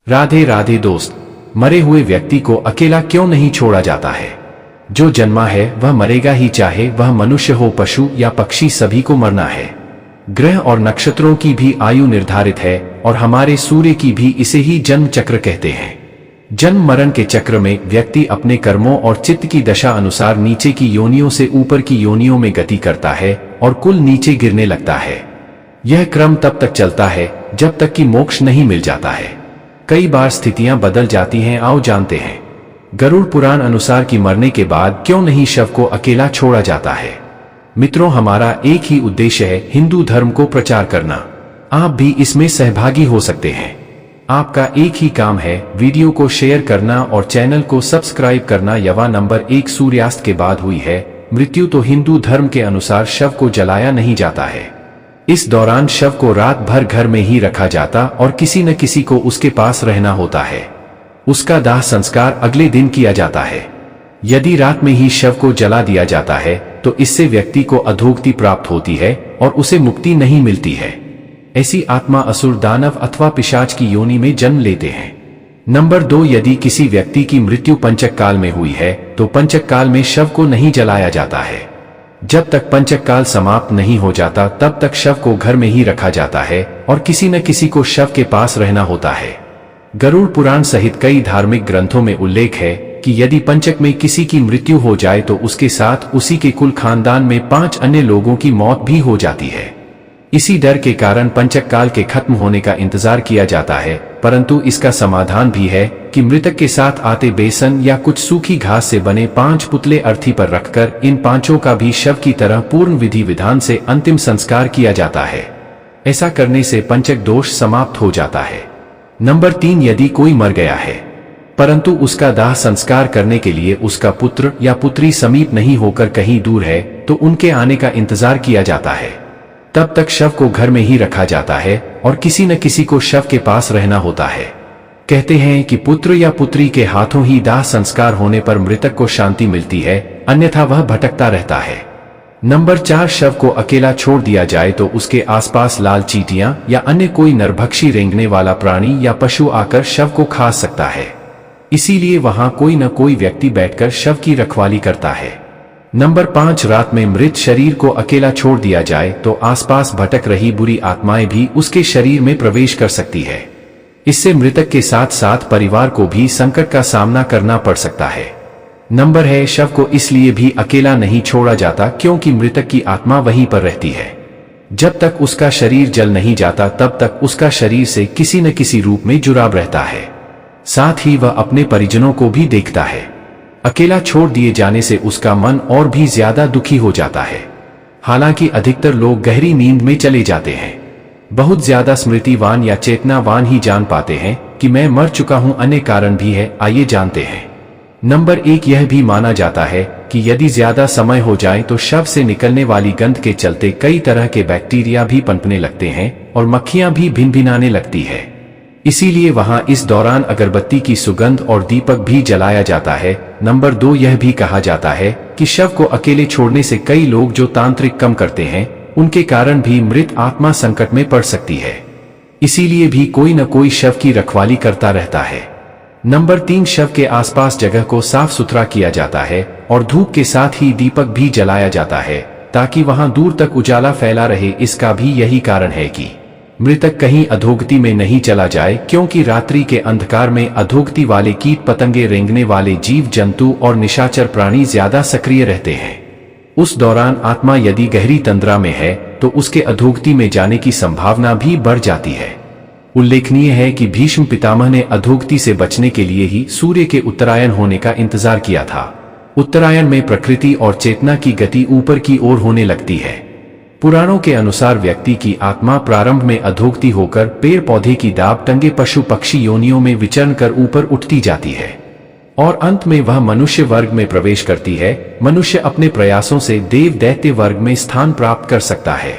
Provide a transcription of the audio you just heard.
राधे राधे दोस्त, मरे हुए व्यक्ति को अकेला क्यों नहीं छोड़ा जाता है। जो जन्मा है वह मरेगा ही, चाहे वह मनुष्य हो, पशु या पक्षी, सभी को मरना है। ग्रह और नक्षत्रों की भी आयु निर्धारित है और हमारे सूर्य की भी। इसे ही जन्म चक्र कहते हैं। जन्म मरण के चक्र में व्यक्ति अपने कर्मों और चित्त की दशा अनुसार नीचे की योनियों से ऊपर की योनियों में गति करता है और कुल नीचे गिरने लगता है। यह क्रम तब तक चलता है जब तक कि मोक्ष नहीं मिल जाता है। कई बार स्थितियां बदल जाती हैं, आओ जानते हैं। गरुड़ पुराण अनुसार कि मरने के बाद क्यों नहीं शव को अकेला छोड़ा जाता है। मित्रों, हमारा एक ही उद्देश्य है, हिंदू धर्म को प्रचार करना। आप भी इसमें सहभागी हो सकते हैं। आपका एक ही काम है, वीडियो को शेयर करना और चैनल को सब्सक्राइब करना। यवा नंबर 1, सूर्यास्त के बाद हुई है मृत्यु तो हिंदू धर्म के अनुसार शव को जलाया नहीं जाता है। इस दौरान शव को रात भर घर में ही रखा जाता और किसी न किसी को उसके पास रहना होता है। उसका दाह संस्कार अगले दिन किया जाता है। यदि रात में ही शव को जला दिया जाता है तो इससे व्यक्ति को अधोगति प्राप्त होती है और उसे मुक्ति नहीं मिलती है। ऐसी आत्मा असुर, दानव अथवा पिशाच की योनि में जन्म लेते हैं। नंबर 2, यदि किसी व्यक्ति की मृत्यु पंचक काल में हुई है तो पंचक काल में शव को नहीं जलाया जाता है। जब तक पंचक काल समाप्त नहीं हो जाता तब तक शव को घर में ही रखा जाता है और किसी न किसी को शव के पास रहना होता है। गरुड़ पुराण सहित कई धार्मिक ग्रंथों में उल्लेख है कि यदि पंचक में किसी की मृत्यु हो जाए तो उसके साथ उसी के कुल खानदान में 5 अन्य लोगों की मौत भी हो जाती है। इसी डर के कारण पंचक काल के खत्म होने का इंतजार किया जाता है, परंतु इसका समाधान भी है कि मृतक के साथ आते बेसन या कुछ सूखी घास से बने 5 पुतले अर्थी पर रखकर इन 5 का भी शव की तरह पूर्ण विधि विधान से अंतिम संस्कार किया जाता है। ऐसा करने से पंचक दोष समाप्त हो जाता है। नंबर 3, यदि कोई मर गया है परंतु उसका दाह संस्कार करने के लिए उसका पुत्र या पुत्री समीप नहीं होकर कहीं दूर है तो उनके आने का इंतजार किया जाता है। तब तक शव को घर में ही रखा जाता है और किसी न किसी को शव के पास रहना होता है। कहते हैं कि पुत्र या पुत्री के हाथों ही दाह संस्कार होने पर मृतक को शांति मिलती है, अन्यथा वह भटकता रहता है। नंबर 4, शव को अकेला छोड़ दिया जाए तो उसके आसपास लाल चींटियां या अन्य कोई नरभक्षी रेंगने वाला प्राणी या पशु आकर शव को खा सकता है। इसीलिए वहां कोई न कोई व्यक्ति बैठकर शव की रखवाली करता है। नंबर 5, रात में मृत शरीर को अकेला छोड़ दिया जाए तो आसपास भटक रही बुरी आत्माएं भी उसके शरीर में प्रवेश कर सकती है। इससे मृतक के साथ साथ परिवार को भी संकट का सामना करना पड़ सकता है। नंबर है, शव को इसलिए भी अकेला नहीं छोड़ा जाता क्योंकि मृतक की आत्मा वहीं पर रहती है। जब तक उसका शरीर जल नहीं जाता तब तक उसका शरीर से किसी न किसी रूप में जुड़ाव रहता है। साथ ही वह अपने परिजनों को भी देखता है। अकेला छोड़ दिए जाने से उसका मन और भी ज्यादा दुखी हो जाता है। हालांकि अधिकतर लोग गहरी नींद में चले जाते हैं। बहुत ज्यादा स्मृतिवान या चेतनावान ही जान पाते हैं कि मैं मर चुका हूं। अन्य कारण भी है, आइए जानते हैं। नंबर 1, यह भी माना जाता है कि यदि ज्यादा समय हो जाए तो शव से निकलने वाली गंध के चलते कई तरह के बैक्टीरिया भी पनपने लगते हैं और मक्खियां भी भिनभिनाने लगती है। इसीलिए वहां इस दौरान अगरबत्ती की सुगंध और दीपक भी जलाया जाता है। नंबर 2, यह भी कहा जाता है कि शव को अकेले छोड़ने से कई लोग जो तांत्रिक कम करते हैं उनके कारण भी मृत आत्मा संकट में पड़ सकती है। इसीलिए भी कोई न कोई शव की रखवाली करता रहता है। नंबर 3, शव के आसपास जगह को साफ सुथरा किया जाता है और धूप के साथ ही दीपक भी जलाया जाता है ताकि वहां दूर तक उजाला फैला रहे। इसका भी यही कारण है कि मृतक कहीं अधोगति में नहीं चला जाए, क्योंकि रात्रि के अंधकार में अधोगति वाले कीट पतंगे, रेंगने वाले जीव जंतु और निशाचर प्राणी ज्यादा सक्रिय रहते हैं। उस दौरान आत्मा यदि गहरी तंद्रा में है तो उसके अधोगति में जाने की संभावना भी बढ़ जाती है। उल्लेखनीय है कि भीष्म पितामह ने अधोगति से बचने के लिए ही सूर्य के उत्तरायण होने का इंतजार किया था। उत्तरायण में प्रकृति और चेतना की गति ऊपर की ओर होने लगती है। पुराणों के अनुसार व्यक्ति की आत्मा प्रारंभ में अधोगति होकर पेड़ पौधे की दाब टंगे पशु पक्षी योनियों में विचरण कर ऊपर उठती जाती है और अंत में वह मनुष्य वर्ग में प्रवेश करती है। मनुष्य अपने प्रयासों से देव दैत्य वर्ग में स्थान प्राप्त कर सकता है।